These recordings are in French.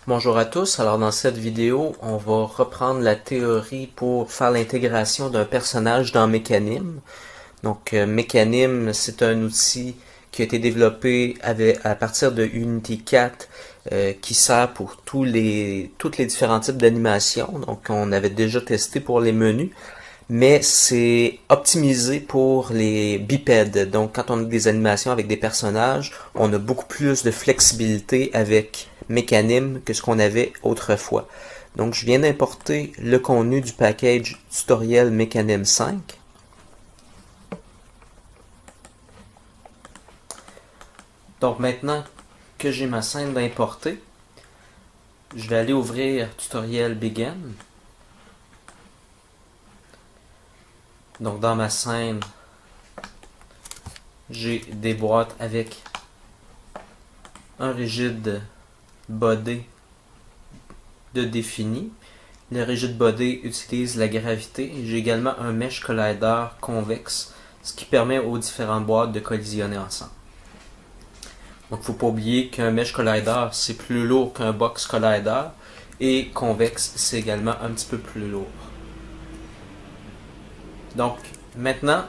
Bonjour à tous, alors dans cette vidéo, on va reprendre la théorie pour faire l'intégration d'un personnage dans Mecanim. Donc Mecanim, c'est un outil qui a été développé à partir de Unity 4 qui sert pour tous les différents types d'animation. Donc on avait déjà testé pour les menus, mais c'est optimisé pour les bipèdes. Donc quand on a des animations avec des personnages, on a beaucoup plus de flexibilité avec Mecanim que ce qu'on avait autrefois. Donc je viens d'importer le contenu du package tutoriel Mecanim 5. Donc maintenant que j'ai ma scène d'importer, je vais aller ouvrir tutoriel Begin. Donc dans ma scène, j'ai des boîtes avec un rigide body de défini. Le rigide body utilise la gravité. J'ai également un mesh collider convexe, ce qui permet aux différentes boîtes de collisionner ensemble. Donc il ne faut pas oublier qu'un mesh collider c'est plus lourd qu'un box collider et convexe c'est également un petit peu plus lourd. Donc maintenant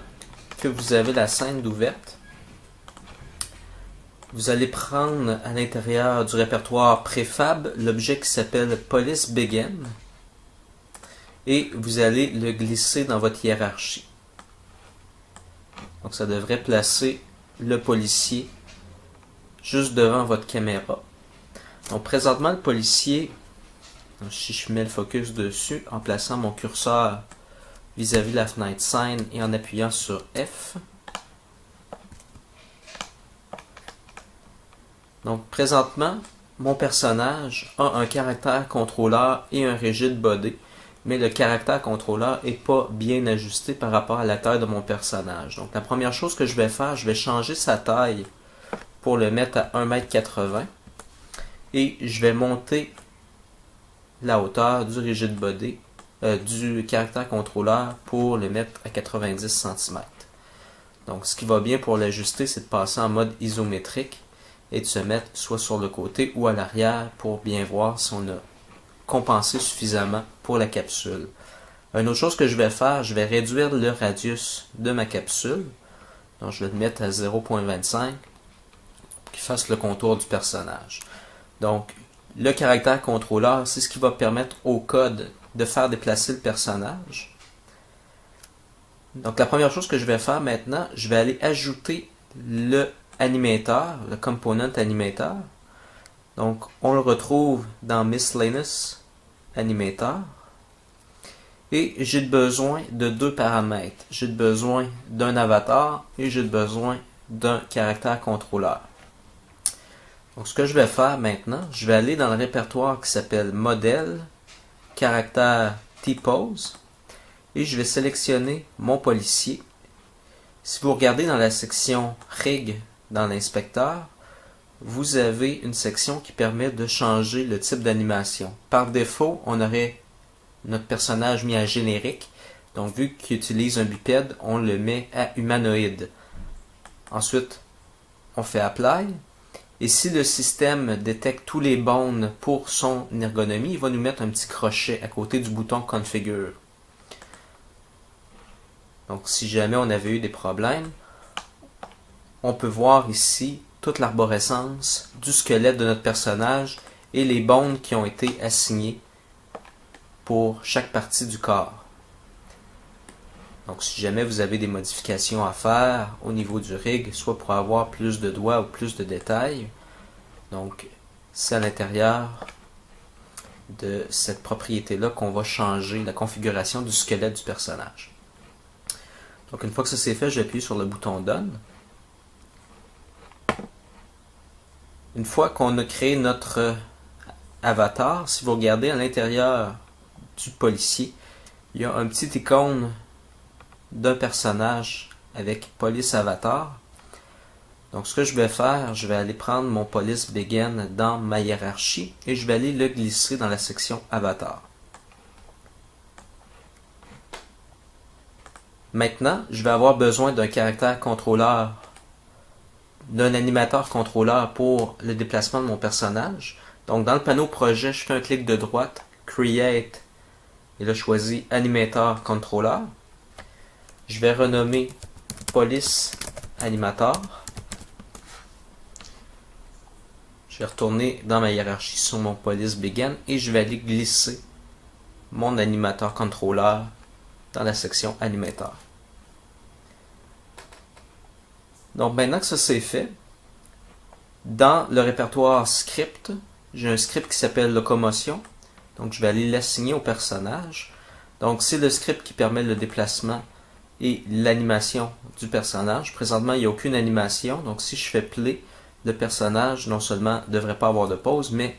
que vous avez la scène d'ouverte, vous allez prendre à l'intérieur du répertoire préfab l'objet qui s'appelle Police Begin et vous allez le glisser dans votre hiérarchie. Donc ça devrait placer le policier juste devant votre caméra. Donc présentement le policier, si je mets le focus dessus en plaçant mon curseur vis-à-vis la fenêtre scène et en appuyant sur F. Donc présentement, mon personnage a un caractère contrôleur et un rigide body, mais le caractère contrôleur n'est pas bien ajusté par rapport à la taille de mon personnage. Donc la première chose que je vais faire, je vais changer sa taille pour le mettre à 1,80 m et je vais monter la hauteur du rigid body, du caractère contrôleur pour le mettre à 90 cm. Donc ce qui va bien pour l'ajuster, c'est de passer en mode isométrique et de se mettre soit sur le côté ou à l'arrière pour bien voir si on a compensé suffisamment pour la capsule. Une autre chose que je vais faire, je vais réduire le radius de ma capsule. Donc je vais le mettre à 0,25 pour qu'il fasse le contour du personnage. Donc le caractère contrôleur, c'est ce qui va permettre au code de faire déplacer le personnage. Donc la première chose que je vais faire maintenant, je vais aller ajouter le animator, le component animator. Donc on le retrouve dans Miscellaneous Animator. Et j'ai besoin de deux paramètres. J'ai besoin d'un avatar et j'ai besoin d'un caractère contrôleur. Donc ce que je vais faire maintenant, je vais aller dans le répertoire qui s'appelle Modèle, caractère T-Pose et je vais sélectionner mon policier. Si vous regardez dans la section Rig dans l'inspecteur, vous avez une section qui permet de changer le type d'animation. Par défaut, on aurait notre personnage mis à générique. Donc vu qu'il utilise un bipède, on le met à humanoïde. Ensuite, on fait Apply. Et si le système détecte tous les bones pour son ergonomie, il va nous mettre un petit crochet à côté du bouton Configure. Donc si jamais on avait eu des problèmes, on peut voir ici toute l'arborescence du squelette de notre personnage et les bones qui ont été assignées pour chaque partie du corps. Donc si jamais vous avez des modifications à faire au niveau du rig, soit pour avoir plus de doigts ou plus de détails, donc c'est à l'intérieur de cette propriété-là qu'on va changer la configuration du squelette du personnage. Donc une fois que ça c'est fait, j'appuie sur le bouton Done. Une fois qu'on a créé notre avatar, si vous regardez à l'intérieur du policier, il y a un petit icône d'un personnage avec Police Avatar. Donc ce que je vais faire, je vais aller prendre mon Police Begin dans ma hiérarchie et je vais aller le glisser dans la section Avatar. Maintenant, je vais avoir besoin d'un caractère contrôleur, d'un animateur contrôleur pour le déplacement de mon personnage. Donc dans le panneau projet, je fais un clic de droite, Create, et là je choisis Animator Controller. Je vais renommer Police Animator. Je vais retourner dans ma hiérarchie sur mon Police Begin et je vais aller glisser mon Animator Controller dans la section Animator. Donc maintenant que ça c'est fait, dans le répertoire script, j'ai un script qui s'appelle locomotion. Donc je vais aller l'assigner au personnage. Donc c'est le script qui permet le déplacement et l'animation du personnage. Présentement, il n'y a aucune animation. Donc si je fais play, le personnage non seulement ne devrait pas avoir de pause, mais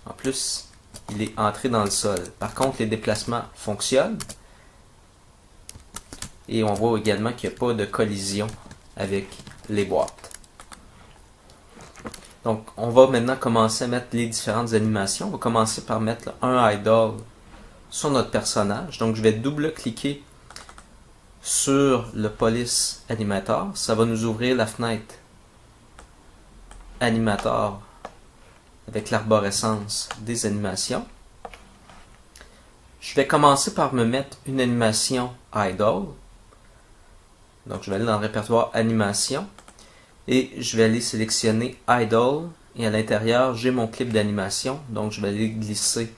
en plus, il est entré dans le sol. Par contre, les déplacements fonctionnent. Et on voit également qu'il n'y a pas de collision avec les boîtes. Donc, on va maintenant commencer à mettre les différentes animations. On va commencer par mettre un idle sur notre personnage. Donc, je vais double-cliquer sur le Police Animator. Ça va nous ouvrir la fenêtre Animator avec l'arborescence des animations. Je vais commencer par me mettre une animation idle. Donc, je vais aller dans le répertoire animation et je vais aller sélectionner idle et à l'intérieur, j'ai mon clip d'animation. Donc, je vais aller glisser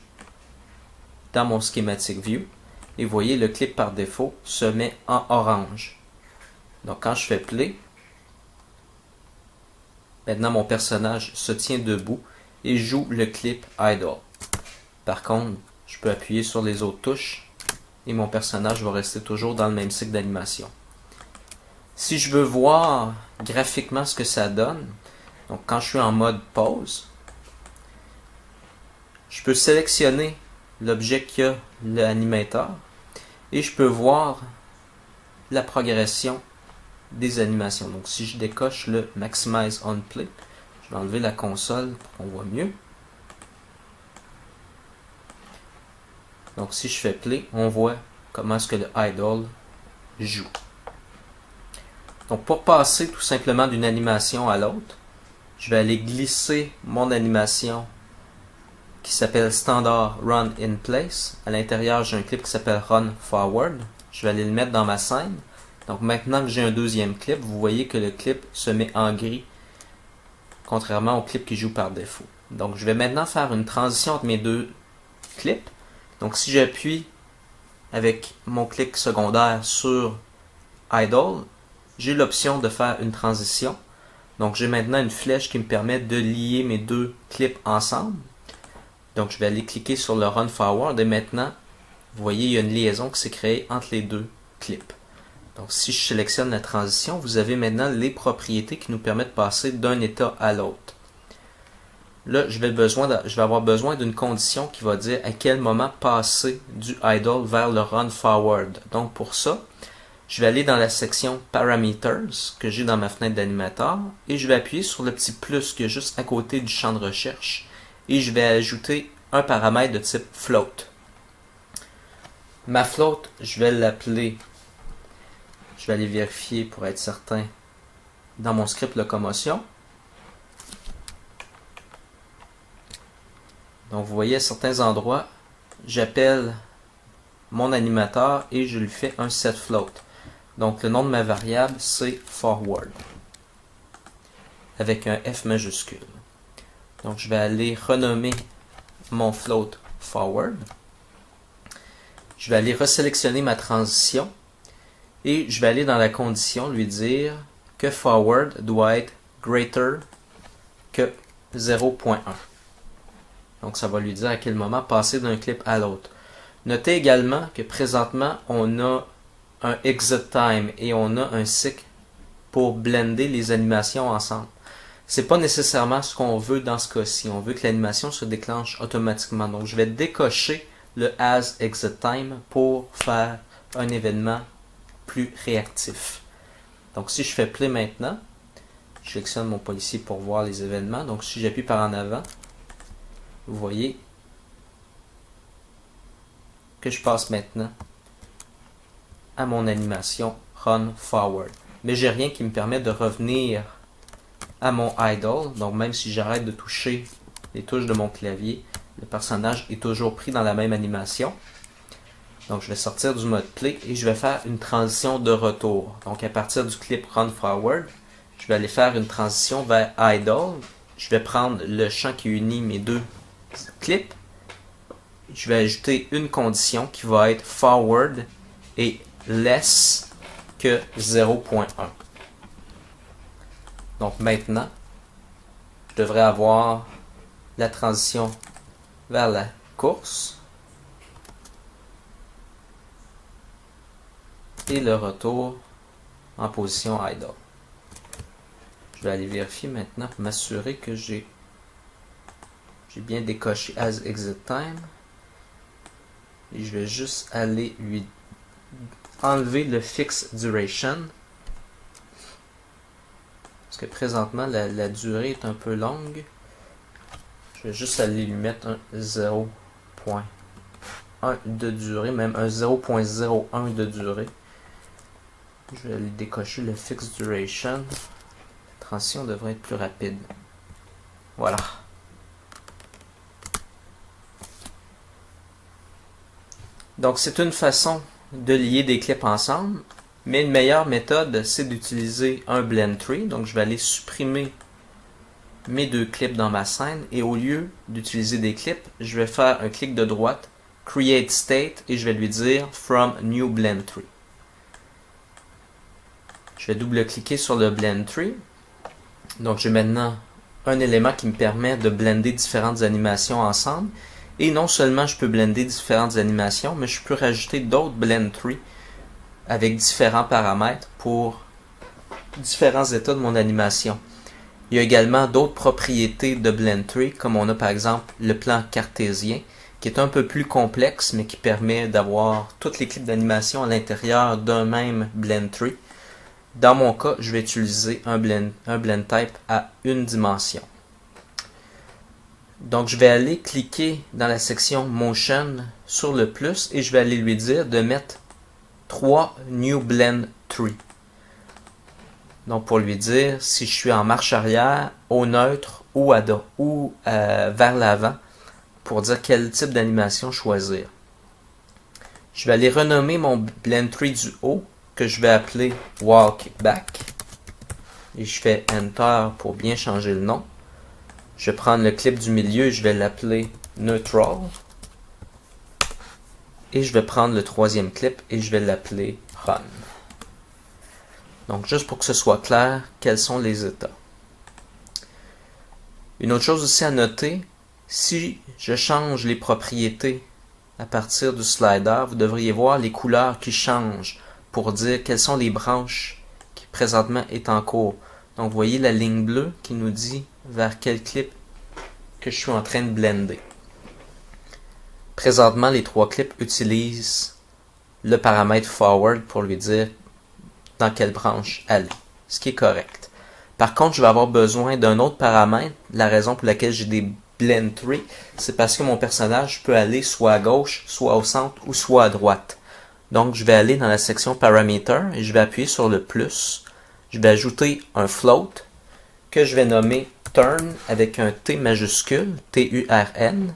dans mon schematic view et vous voyez, le clip par défaut se met en orange. Donc, quand je fais play, maintenant mon personnage se tient debout et joue le clip idle. Par contre, je peux appuyer sur les autres touches et mon personnage va rester toujours dans le même cycle d'animation. Si je veux voir graphiquement ce que ça donne, donc quand je suis en mode pause, je peux sélectionner l'objet qui a l'animateur et je peux voir la progression des animations. Donc si je décoche le Maximize on Play, je vais enlever la console pour qu'on voit mieux. Donc si je fais play, on voit comment est-ce que le idle joue. Donc pour passer tout simplement d'une animation à l'autre, je vais aller glisser mon animation qui s'appelle Standard Run in Place. À l'intérieur, j'ai un clip qui s'appelle Run Forward. Je vais aller le mettre dans ma scène. Donc maintenant que j'ai un deuxième clip, vous voyez que le clip se met en gris, contrairement au clip qui joue par défaut. Donc je vais maintenant faire une transition entre mes deux clips. Donc si j'appuie avec mon clic secondaire sur Idle, j'ai l'option de faire une transition. Donc j'ai maintenant une flèche qui me permet de lier mes deux clips ensemble. Donc je vais aller cliquer sur le Run Forward et maintenant, vous voyez, il y a une liaison qui s'est créée entre les deux clips. Donc si je sélectionne la transition, vous avez maintenant les propriétés qui nous permettent de passer d'un état à l'autre. Là, je vais avoir besoin d'une condition qui va dire à quel moment passer du idle vers le Run Forward. Donc pour ça, je vais aller dans la section Parameters que j'ai dans ma fenêtre d'animateur et je vais appuyer sur le petit plus qui est juste à côté du champ de recherche et je vais ajouter un paramètre de type float. Ma float, je vais l'appeler, je vais aller vérifier pour être certain dans mon script locomotion. Donc vous voyez à certains endroits, j'appelle mon animateur et je lui fais un setFloat. Donc le nom de ma variable c'est forward avec un F majuscule. Donc je vais aller renommer mon float forward. Je vais aller resélectionner ma transition et je vais aller dans la condition lui dire que forward doit être greater que 0.1. Donc ça va lui dire à quel moment passer d'un clip à l'autre. Notez également que présentement on a un exit time et on a un cycle pour blender les animations ensemble. C'est pas nécessairement ce qu'on veut dans ce cas-ci. On veut que l'animation se déclenche automatiquement. Donc je vais décocher le as exit time pour faire un événement plus réactif. Donc si je fais play maintenant, je sélectionne mon policier pour voir les événements. Donc si j'appuie par en avant, vous voyez que je passe maintenant à mon animation Run Forward. Mais j'ai rien qui me permet de revenir à mon idle. Donc même si j'arrête de toucher les touches de mon clavier, le personnage est toujours pris dans la même animation. Donc je vais sortir du mode play et je vais faire une transition de retour. Donc à partir du clip Run Forward, je vais aller faire une transition vers Idle. Je vais prendre le champ qui unit mes deux clips. Je vais ajouter une condition qui va être Forward et less que 0.1. Donc maintenant, je devrais avoir la transition vers la course et le retour en position idle. Je vais aller vérifier maintenant pour m'assurer que j'ai bien décoché as exit time. Et je vais juste aller lui enlever le fix duration. Parce que présentement, la durée est un peu longue. Je vais juste aller lui mettre un 0.1 de durée, même un 0.01 de durée. Je vais aller décocher le fix duration. La transition devrait être plus rapide. Voilà. Donc c'est une façon de lier des clips ensemble, mais une meilleure méthode c'est d'utiliser un blend tree. Donc je vais aller supprimer mes deux clips dans ma scène et au lieu d'utiliser des clips, je vais faire un clic de droite, create state et je vais lui dire from new blend tree. Je vais double-cliquer sur le blend tree. Donc j'ai maintenant un élément qui me permet de blender différentes animations ensemble. Et non seulement je peux blender différentes animations, mais je peux rajouter d'autres blend trees avec différents paramètres pour différents états de mon animation. Il y a également d'autres propriétés de blend tree, comme on a par exemple le plan cartésien, qui est un peu plus complexe, mais qui permet d'avoir toutes les clips d'animation à l'intérieur d'un même blend tree. Dans mon cas, je vais utiliser un blend type à une dimension. Donc je vais aller cliquer dans la section Motion sur le plus et je vais aller lui dire de mettre 3 New Blend Tree. Donc pour lui dire si je suis en marche arrière, au neutre ou vers l'avant pour dire quel type d'animation choisir. Je vais aller renommer mon Blend Tree du haut que je vais appeler Walk Back et je fais Enter pour bien changer le nom. Je vais prendre le clip du milieu et je vais l'appeler Neutral. Et je vais prendre le troisième clip et je vais l'appeler Run. Donc juste pour que ce soit clair, quels sont les états. Une autre chose aussi à noter, si je change les propriétés à partir du slider, vous devriez voir les couleurs qui changent pour dire quelles sont les branches qui présentement est en cours. Donc vous voyez la ligne bleue qui nous dit vers quel clip que je suis en train de blender. Présentement, les trois clips utilisent le paramètre forward pour lui dire dans quelle branche aller, ce qui est correct. Par contre, je vais avoir besoin d'un autre paramètre. La raison pour laquelle j'ai des blend trees, c'est parce que mon personnage peut aller soit à gauche, soit au centre ou soit à droite. Donc, je vais aller dans la section Parameter et je vais appuyer sur le plus. Je vais ajouter un float que je vais nommer Turn avec un T majuscule, T-U-R-N.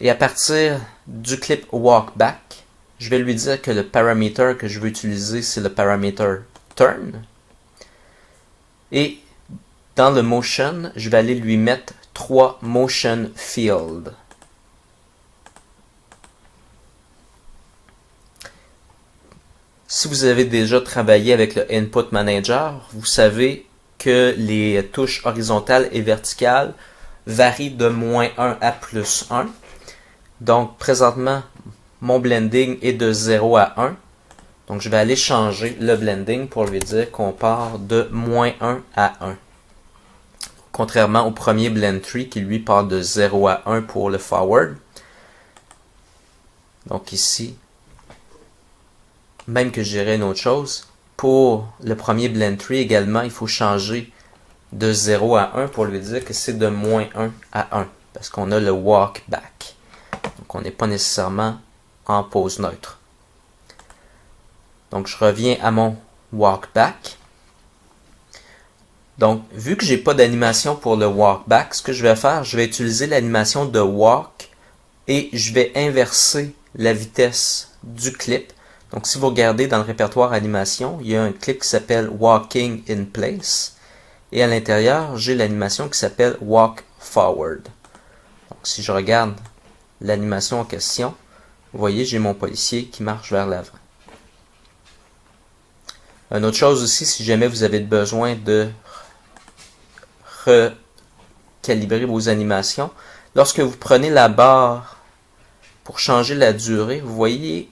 Et à partir du clip Walk Back, je vais lui dire que le paramètre que je veux utiliser, c'est le paramètre Turn. Et dans le Motion, je vais aller lui mettre 3 Motion Field. Si vous avez déjà travaillé avec le Input Manager, vous savez que les touches horizontales et verticales varient de -1 à +1. Donc, présentement, mon blending est de 0 à 1. Donc, je vais aller changer le blending pour lui dire qu'on part de -1 à 1. Contrairement au premier blend tree qui lui part de 0 à 1 pour le forward. Donc ici, même que je dirais une autre chose, pour le premier blend tree également, il faut changer de 0 à 1 pour lui dire que c'est de -1 à 1. Parce qu'on a le walk back. Donc on n'est pas nécessairement en pose neutre. Donc je reviens à mon walk back. Donc, vu que j'ai pas d'animation pour le walk back, ce que je vais faire, je vais utiliser l'animation de walk et je vais inverser la vitesse du clip. Donc, si vous regardez dans le répertoire animation, il y a un clip qui s'appelle Walking in Place. Et à l'intérieur, j'ai l'animation qui s'appelle Walk Forward. Donc, si je regarde l'animation en question, vous voyez, j'ai mon policier qui marche vers l'avant. Une autre chose aussi, si jamais vous avez besoin de recalibrer vos animations, lorsque vous prenez la barre pour changer la durée, vous voyez,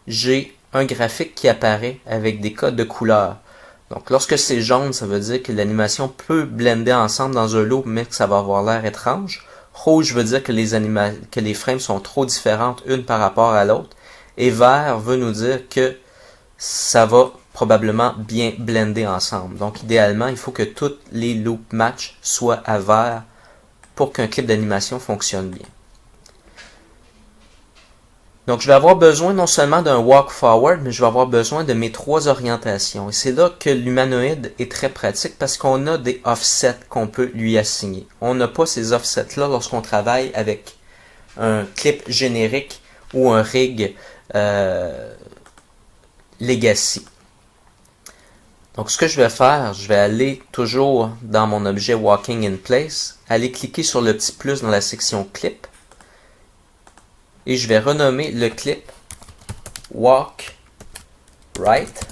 j'ai un graphique qui apparaît avec des codes de couleurs. Donc, lorsque c'est jaune, ça veut dire que l'animation peut blender ensemble dans un loop, mais que ça va avoir l'air étrange. Rouge veut dire que les frames sont trop différentes une par rapport à l'autre. Et vert veut nous dire que ça va probablement bien blender ensemble. Donc, idéalement, il faut que tous les loop match soient à vert pour qu'un clip d'animation fonctionne bien. Donc, je vais avoir besoin non seulement d'un walk forward, mais je vais avoir besoin de mes trois orientations. Et c'est là que l'humanoïde est très pratique parce qu'on a des offsets qu'on peut lui assigner. On n'a pas ces offsets-là lorsqu'on travaille avec un clip générique ou un rig legacy. Donc, ce que je vais faire, je vais aller toujours dans mon objet Walking in Place, aller cliquer sur le petit plus dans la section Clip, et je vais renommer le clip Walk Right.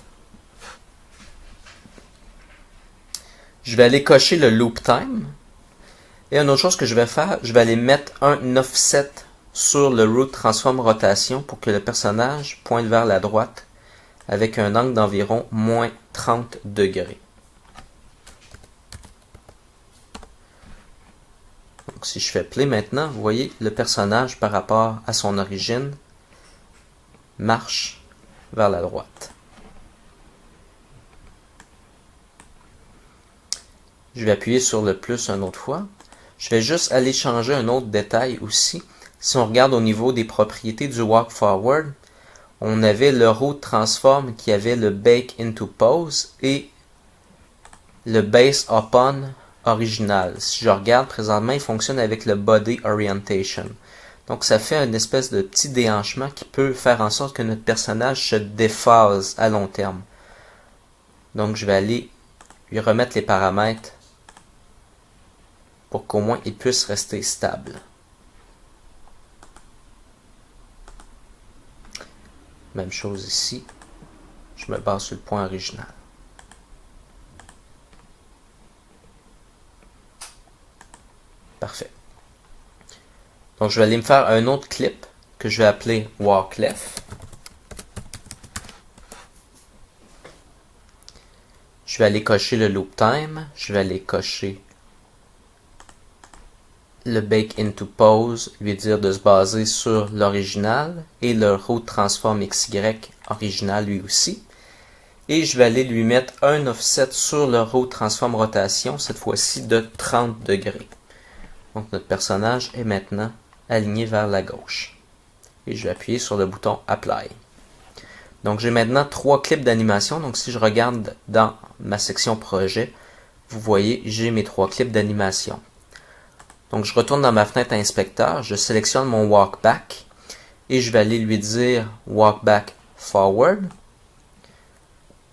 Je vais aller cocher le Loop Time. Et une autre chose que je vais faire, je vais aller mettre un offset sur le Root Transform Rotation pour que le personnage pointe vers la droite avec un angle d'environ moins 30 degrés. Donc, si je fais play maintenant, vous voyez, le personnage par rapport à son origine marche vers la droite. Je vais appuyer sur le plus une autre fois. Je vais juste aller changer un autre détail aussi. Si on regarde au niveau des propriétés du Walk Forward, on avait le Root Transform qui avait le Bake into Pose et le Base Upon original. Si je regarde présentement, il fonctionne avec le Body Orientation. Donc ça fait une espèce de petit déhanchement qui peut faire en sorte que notre personnage se déphase à long terme. Donc je vais aller lui remettre les paramètres pour qu'au moins il puisse rester stable. Même chose ici. Je me base sur le point original. Parfait. Donc, je vais aller me faire un autre clip que je vais appeler Walk Left. Je vais aller cocher le Loop Time. Je vais aller cocher le Bake into Pose, lui dire de se baser sur l'original et le Root Transform XY original lui aussi. Et je vais aller lui mettre un offset sur le Root Transform Rotation, cette fois-ci de 30 degrés. Donc notre personnage est maintenant aligné vers la gauche. Et je vais appuyer sur le bouton Apply. Donc j'ai maintenant 3 clips d'animation. Donc si je regarde dans ma section projet, vous voyez, j'ai mes 3 clips d'animation. Donc je retourne dans ma fenêtre inspecteur, je sélectionne mon Walk Back et je vais aller lui dire Walk Back Forward,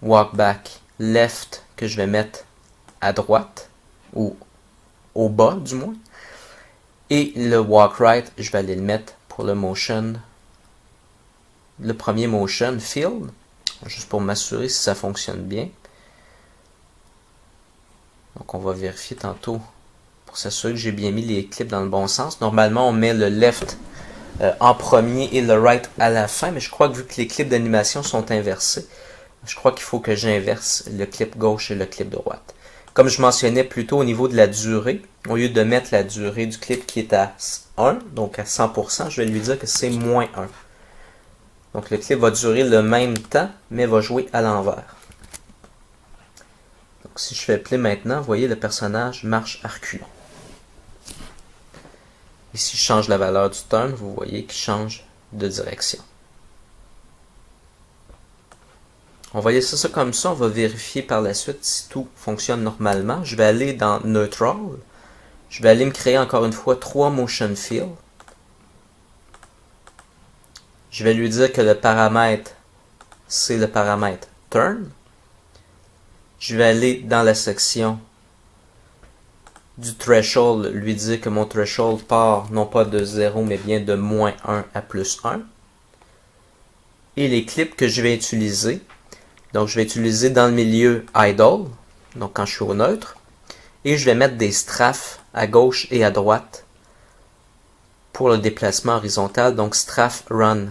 Walk Back Left que je vais mettre à droite ou au bas du moins. Et le Walk Right, je vais aller le mettre pour le motion, le premier motion field, juste pour m'assurer si ça fonctionne bien. Donc on va vérifier tantôt pour s'assurer que j'ai bien mis les clips dans le bon sens. Normalement on met le left en premier et le right à la fin, mais je crois que vu que les clips d'animation sont inversés, je crois qu'il faut que j'inverse le clip gauche et le clip droite. Comme je mentionnais plus tôt au niveau de la durée, au lieu de mettre la durée du clip qui est à 1, donc à 100%, je vais lui dire que c'est moins 1. Donc le clip va durer le même temps, mais va jouer à l'envers. Donc si je fais play maintenant, vous voyez le personnage marche à reculons. Et si je change la valeur du turn, vous voyez qu'il change de direction. On va laisser ça comme ça, on va vérifier par la suite si tout fonctionne normalement. Je vais aller dans Neutral. Je vais aller me créer encore une fois 3 Motion Fill. Je vais lui dire que le paramètre, c'est le paramètre Turn. Je vais aller dans la section du Threshold, lui dire que mon Threshold part non pas de 0, mais bien de -1 à +1. Et les clips que je vais utiliser, donc je vais utiliser dans le milieu Idle, donc quand je suis au neutre, et je vais mettre des strafes à gauche et à droite pour le déplacement horizontal, donc strafe run.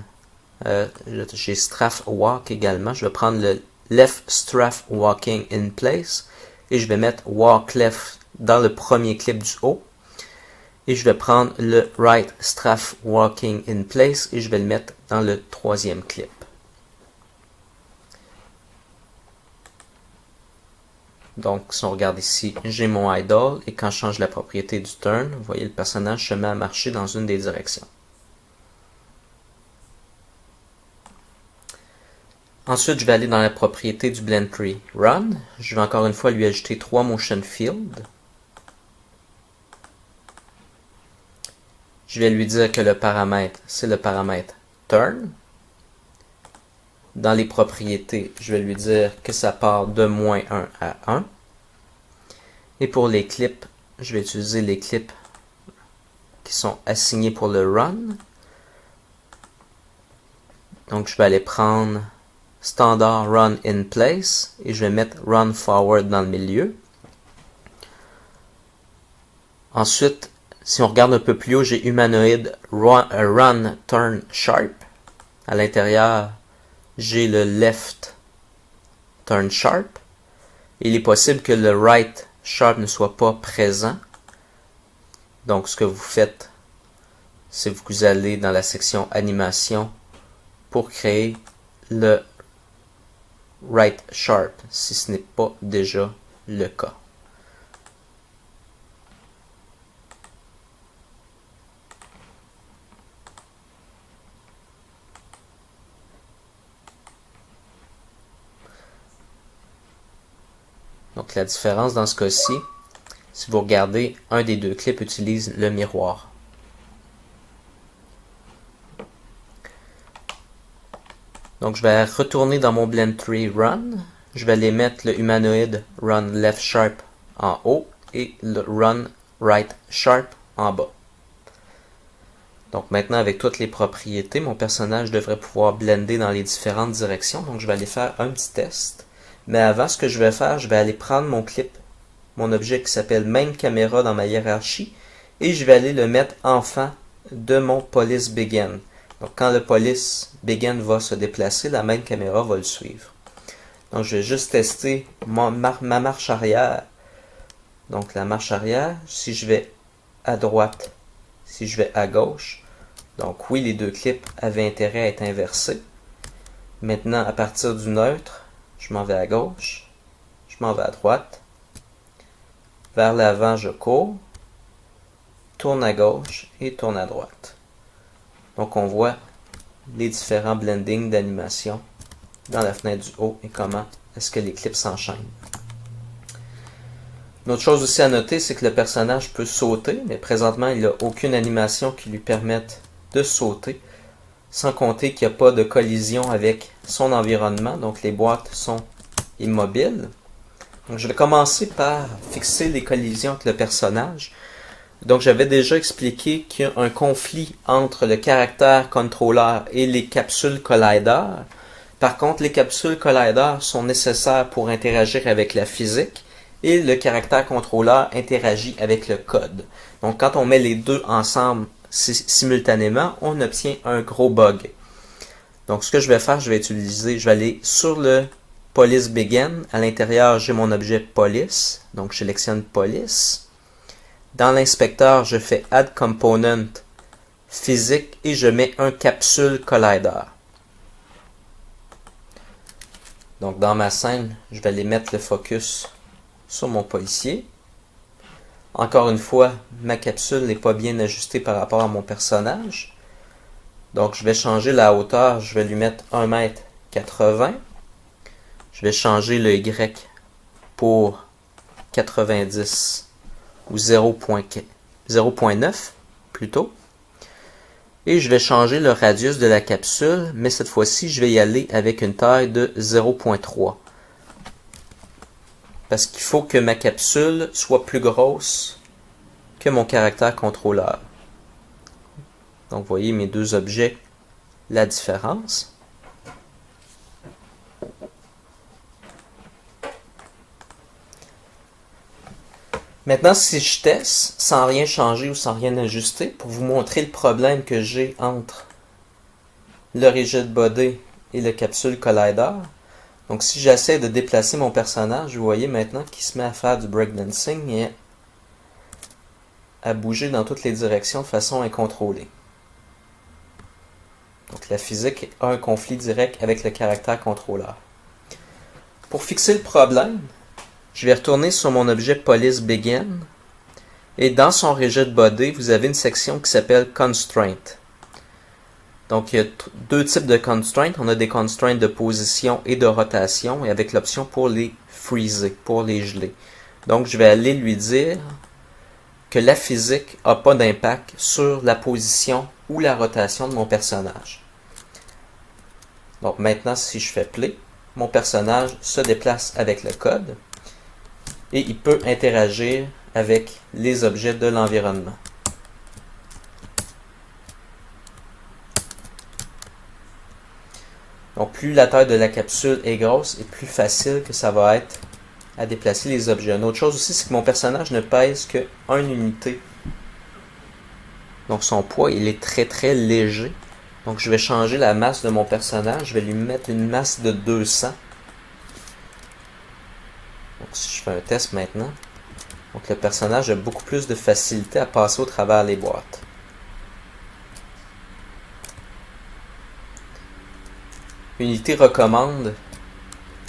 J'ai strafe walk également. Je vais prendre le left strafe walking in place et je vais mettre walk left dans le premier clip du haut. Et je vais prendre le right strafe walking in place et je vais le mettre dans le troisième clip. Donc, si on regarde ici, j'ai mon idle et quand je change la propriété du turn, vous voyez le personnage se met à marcher dans une des directions. Ensuite, je vais aller dans la propriété du Blend Tree Run. Je vais encore une fois lui ajouter 3 Motion Fields. Je vais lui dire que le paramètre, c'est le paramètre Turn. Dans les propriétés, je vais lui dire que ça part de -1 à 1. Et pour les clips, je vais utiliser les clips qui sont assignés pour le Run. Donc, je vais aller prendre Standard Run in Place et je vais mettre Run Forward dans le milieu. Ensuite, si on regarde un peu plus haut, j'ai Humanoid Run Turn Sharp. À l'intérieur, j'ai le Left Turn Sharp. Il est possible que le Right Sharp ne soit pas présent. Donc, ce que vous faites, c'est que vous allez dans la section Animation pour créer le Right Sharp, si ce n'est pas déjà le cas. Donc la différence dans ce cas-ci, si vous regardez, un des deux clips utilise le miroir. Donc je vais retourner dans mon Blend Tree Run. Je vais aller mettre le Humanoid Run Left Sharp en haut et le Run Right Sharp en bas. Donc maintenant avec toutes les propriétés, mon personnage devrait pouvoir blender dans les différentes directions. Donc je vais aller faire un petit test. Mais avant, ce que je vais faire, je vais aller prendre mon clip, mon objet qui s'appelle Main Camera dans ma hiérarchie, et je vais aller le mettre enfant de mon Police Begin. Donc quand le Police Begin va se déplacer, la Main Camera va le suivre. Donc je vais juste tester ma marche arrière. Donc la marche arrière, si je vais à droite, si je vais à gauche. Donc oui, les deux clips avaient intérêt à être inversés. Maintenant, à partir du neutre, je m'en vais à gauche, je m'en vais à droite, vers l'avant je cours, tourne à gauche et tourne à droite. Donc on voit les différents blendings d'animation dans la fenêtre du haut et comment est-ce que les clips s'enchaînent. Une autre chose aussi à noter, c'est que le personnage peut sauter, mais présentement il n'a aucune animation qui lui permette de sauter. Sans compter qu'il n'y a pas de collision avec son environnement, donc les boîtes sont immobiles. Donc je vais commencer par fixer les collisions avec le personnage. Donc j'avais déjà expliqué qu'il y a un conflit entre le caractère controller et les capsules collider. Par contre, les capsules collider sont nécessaires pour interagir avec la physique et le caractère controller interagit avec le code. Donc quand on met les deux ensemble simultanément, on obtient un gros bug. Donc ce que je vais faire, je vais aller sur le Police Begin. À l'intérieur, j'ai mon objet Police. Donc je sélectionne Police. Dans l'inspecteur, je fais Add Component Physique et je mets un capsule collider. Donc dans ma scène, je vais aller mettre le focus sur mon policier. Encore une fois, ma capsule n'est pas bien ajustée par rapport à mon personnage. Donc je vais changer la hauteur, je vais lui mettre 1,80 m. Je vais changer le Y pour 90 ou 0.9 plutôt. Et je vais changer le radius de la capsule, mais cette fois-ci, je vais y aller avec une taille de 0.3. Parce qu'il faut que ma capsule soit plus grosse que mon caractère contrôleur. Donc, vous voyez mes deux objets, la différence. Maintenant, si je teste sans rien changer ou sans rien ajuster, pour vous montrer le problème que j'ai entre le rigid body et le capsule collider. Donc, si j'essaie de déplacer mon personnage, vous voyez maintenant qu'il se met à faire du breakdancing et à bouger dans toutes les directions de façon incontrôlée. Donc, la physique a un conflit direct avec le caractère contrôleur. Pour fixer le problème, je vais retourner sur mon objet Police Begin et dans son rigid body, vous avez une section qui s'appelle Constraint. Donc, il y a deux types de constraints. On a des constraints de position et de rotation et avec l'option pour les freezer, pour les geler. Donc, je vais aller lui dire que la physique n'a pas d'impact sur la position ou la rotation de mon personnage. Donc, maintenant, si je fais play, mon personnage se déplace avec le code et il peut interagir avec les objets de l'environnement. Donc, plus la taille de la capsule est grosse et plus facile que ça va être à déplacer les objets. Une autre chose aussi, c'est que mon personnage ne pèse que 1 unité. Donc, son poids, il est très très léger. Donc, je vais changer la masse de mon personnage. Je vais lui mettre une masse de 200. Donc, si je fais un test maintenant, donc le personnage a beaucoup plus de facilité à passer au travers les boîtes. Unity recommande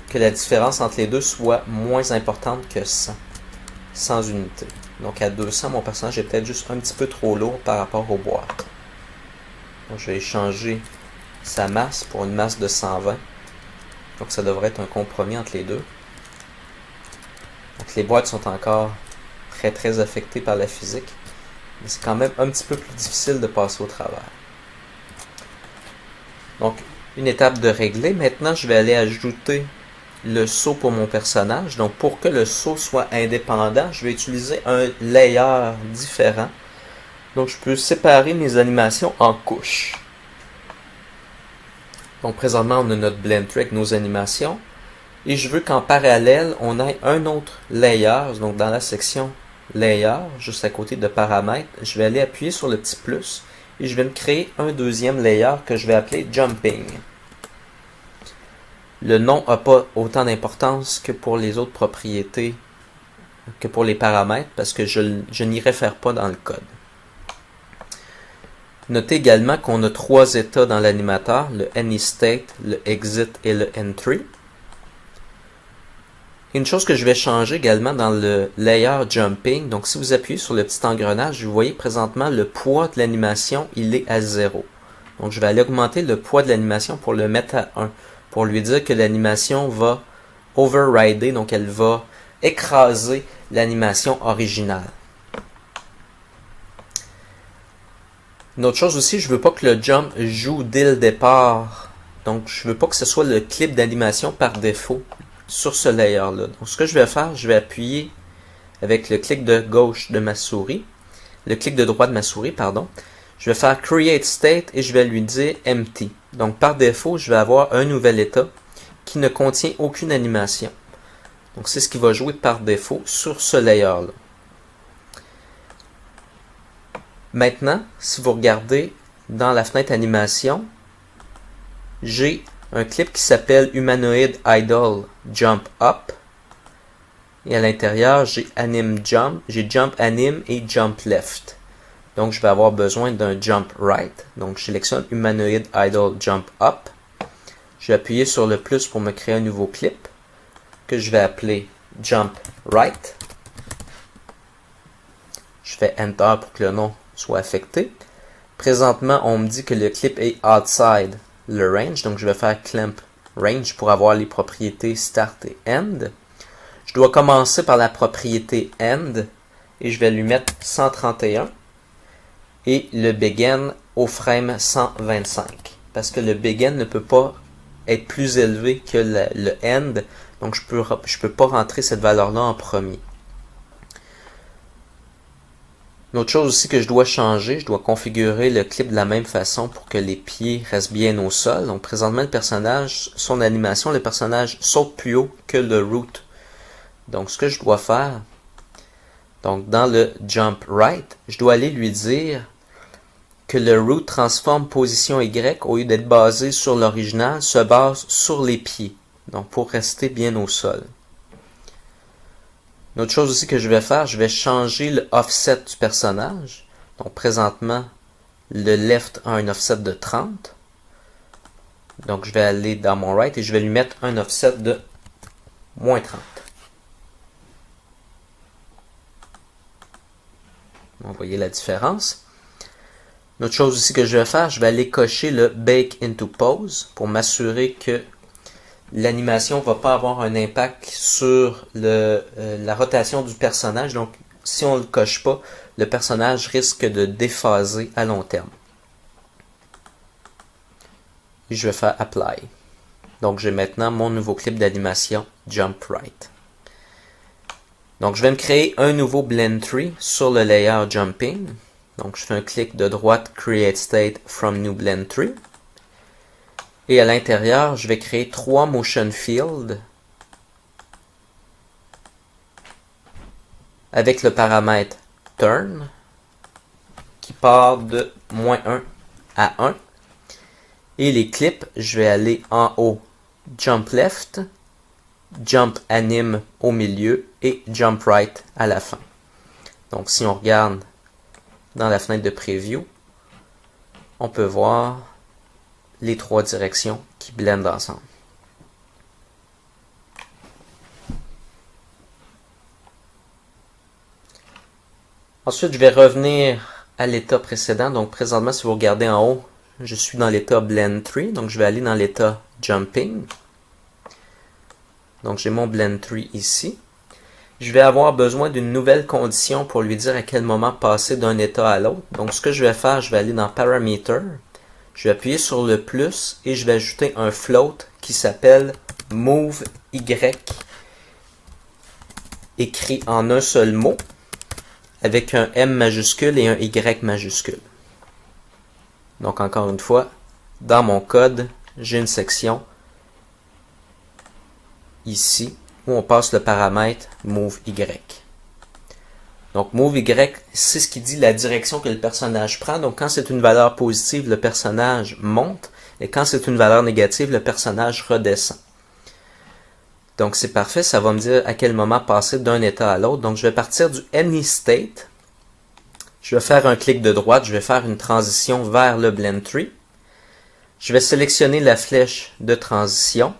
que la différence entre les deux soit moins importante que 100 unités. Donc à 200, mon personnage est peut-être juste un petit peu trop lourd par rapport aux boîtes. Donc je vais changer sa masse pour une masse de 120. Donc ça devrait être un compromis entre les deux. Donc les boîtes sont encore très très affectées par la physique. Mais c'est quand même un petit peu plus difficile de passer au travers. Donc une étape de régler. Maintenant je vais aller ajouter le saut pour mon personnage. Donc pour que le saut soit indépendant, je vais utiliser un layer différent. Donc je peux séparer mes animations en couches. Donc présentement on a notre blend tree avec nos animations. Et je veux qu'en parallèle, on ait un autre layer. Donc dans la section layer, juste à côté de paramètres, je vais aller appuyer sur le petit plus. Et je vais me créer un deuxième layer que je vais appeler jumping. Le nom n'a pas autant d'importance que pour les autres propriétés, que pour les paramètres, parce que je n'y réfère pas dans le code. Notez également qu'on a 3 états dans l'animateur, le AnyState, le Exit et le Entry. Une chose que je vais changer également dans le layer jumping, donc si vous appuyez sur le petit engrenage, vous voyez présentement le poids de l'animation, il est à 0. Donc je vais aller augmenter le poids de l'animation pour le mettre à 1, pour lui dire que l'animation va overrider, donc elle va écraser l'animation originale. Une autre chose aussi, je veux pas que le jump joue dès le départ, donc je veux pas que ce soit le clip d'animation par défaut sur ce layer-là. Donc ce que je vais faire, je vais appuyer avec le clic de gauche de ma souris, le clic de droite de ma souris, pardon. Je vais faire Create State et je vais lui dire Empty. Donc par défaut, je vais avoir un nouvel état qui ne contient aucune animation. Donc c'est ce qui va jouer par défaut sur ce layer-là. Maintenant, si vous regardez dans la fenêtre animation, j'ai un clip qui s'appelle Humanoid Idol Jump Up. Et à l'intérieur, j'ai Anim Jump, j'ai Jump Anim et Jump Left. Donc je vais avoir besoin d'un Jump Right. Donc je sélectionne Humanoid Idol Jump Up. Je vais appuyer sur le plus pour me créer un nouveau clip que je vais appeler Jump Right. Je fais Enter pour que le nom soit affecté. Présentement, on me dit que le clip est outside le range, donc je vais faire clamp range pour avoir les propriétés start et end. Je dois commencer par la propriété end et je vais lui mettre 131 et le begin au frame 125 parce que le begin ne peut pas être plus élevé que le end, donc je peux pas rentrer cette valeur-là en premier. Une autre chose aussi que je dois changer, je dois configurer le clip de la même façon pour que les pieds restent bien au sol. Donc présentement le personnage, son animation, le personnage saute plus haut que le root. Donc ce que je dois faire, donc dans le jump right, je dois aller lui dire que le root transforme position Y au lieu d'être basé sur l'original, se base sur les pieds. Donc pour rester bien au sol. Une autre chose aussi que je vais faire, je vais changer le offset du personnage. Donc présentement, le left a un offset de 30. Donc je vais aller dans mon right et je vais lui mettre un offset de moins 30. Vous voyez la différence. Une autre chose aussi que je vais faire, je vais aller cocher le Bake into Pose pour m'assurer que l'animation ne va pas avoir un impact sur la rotation du personnage. Donc, si on ne le coche pas, le personnage risque de déphaser à long terme. Et je vais faire Apply. Donc, j'ai maintenant mon nouveau clip d'animation Jump Right. Donc, je vais me créer un nouveau Blend Tree sur le layer Jumping. Donc, je fais un clic de droite Create State from New Blend Tree. Et à l'intérieur, je vais créer 3 motion fields avec le paramètre turn qui part de -1 à 1. Et les clips, je vais aller en haut, jump left, jump anim au milieu et jump right à la fin. Donc si on regarde dans la fenêtre de preview, on peut voir les 3 directions qui blendent ensemble. Ensuite, je vais revenir à l'état précédent. Donc présentement, si vous regardez en haut, je suis dans l'état Blend Tree. Donc je vais aller dans l'état Jumping. Donc j'ai mon Blend Tree ici. Je vais avoir besoin d'une nouvelle condition pour lui dire à quel moment passer d'un état à l'autre. Donc ce que je vais faire, je vais aller dans Parameter. Je vais appuyer sur le plus et je vais ajouter un float qui s'appelle Move Y, écrit en un seul mot, avec un M majuscule et un Y majuscule. Donc encore une fois, dans mon code, j'ai une section ici où on passe le paramètre Move Y. Donc Move Y, c'est ce qui dit la direction que le personnage prend. Donc quand c'est une valeur positive, le personnage monte. Et quand c'est une valeur négative, le personnage redescend. Donc c'est parfait, ça va me dire à quel moment passer d'un état à l'autre. Donc je vais partir du Any State. Je vais faire un clic de droite, je vais faire une transition vers le Blend Tree. Je vais sélectionner la flèche de transition.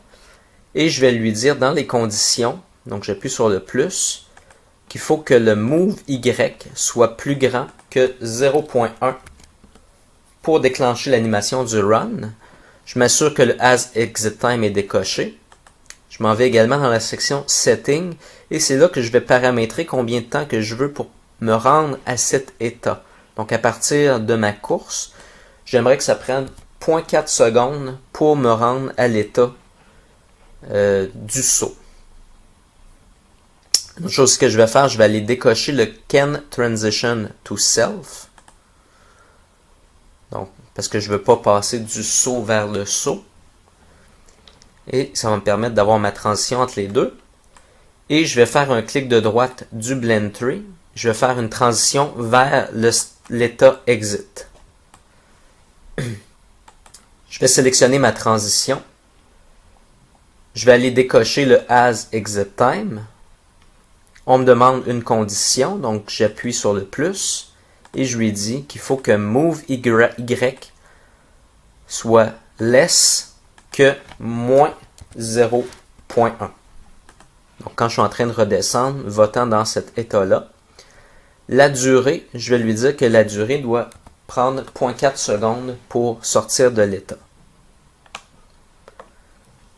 Et je vais lui dire dans les conditions, donc j'appuie sur le plus, qu'il faut que le Move Y soit plus grand que 0.1 pour déclencher l'animation du Run. Je m'assure que le As Exit Time est décoché. Je m'en vais également dans la section Setting et c'est là que je vais paramétrer combien de temps que je veux pour me rendre à cet état. Donc à partir de ma course, j'aimerais que ça prenne 0.4 secondes pour me rendre à l'état du saut. Une autre chose que je vais faire, je vais aller décocher le Can Transition to Self. Donc, parce que je ne veux pas passer du saut vers le saut. Et ça va me permettre d'avoir ma transition entre les deux. Et je vais faire un clic de droite du Blend Tree. Je vais faire une transition vers l'état Exit. Je vais sélectionner ma transition. Je vais aller décocher le As Exit Time. On me demande une condition, donc j'appuie sur le plus et je lui dis qu'il faut que Move Y soit less que moins 0.1. Donc quand je suis en train de redescendre, votant dans cet état-là, la durée, je vais lui dire que la durée doit prendre 0.4 secondes pour sortir de l'état.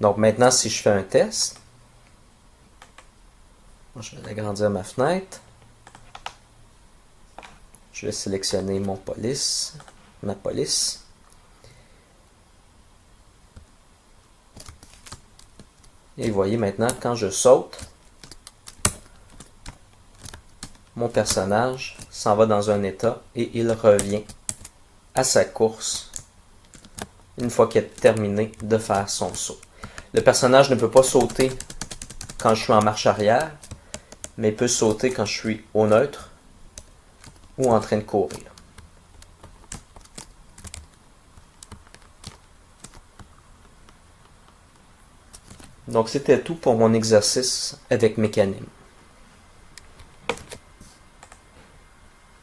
Donc maintenant, si je fais un test, je vais agrandir ma fenêtre. Je vais sélectionner ma police. Et vous voyez maintenant, quand je saute, mon personnage s'en va dans un état et il revient à sa course une fois qu'il a terminé de faire son saut. Le personnage ne peut pas sauter quand je suis en marche arrière, mais il peut sauter quand je suis au neutre ou en train de courir. Donc c'était tout pour mon exercice avec Mecanim.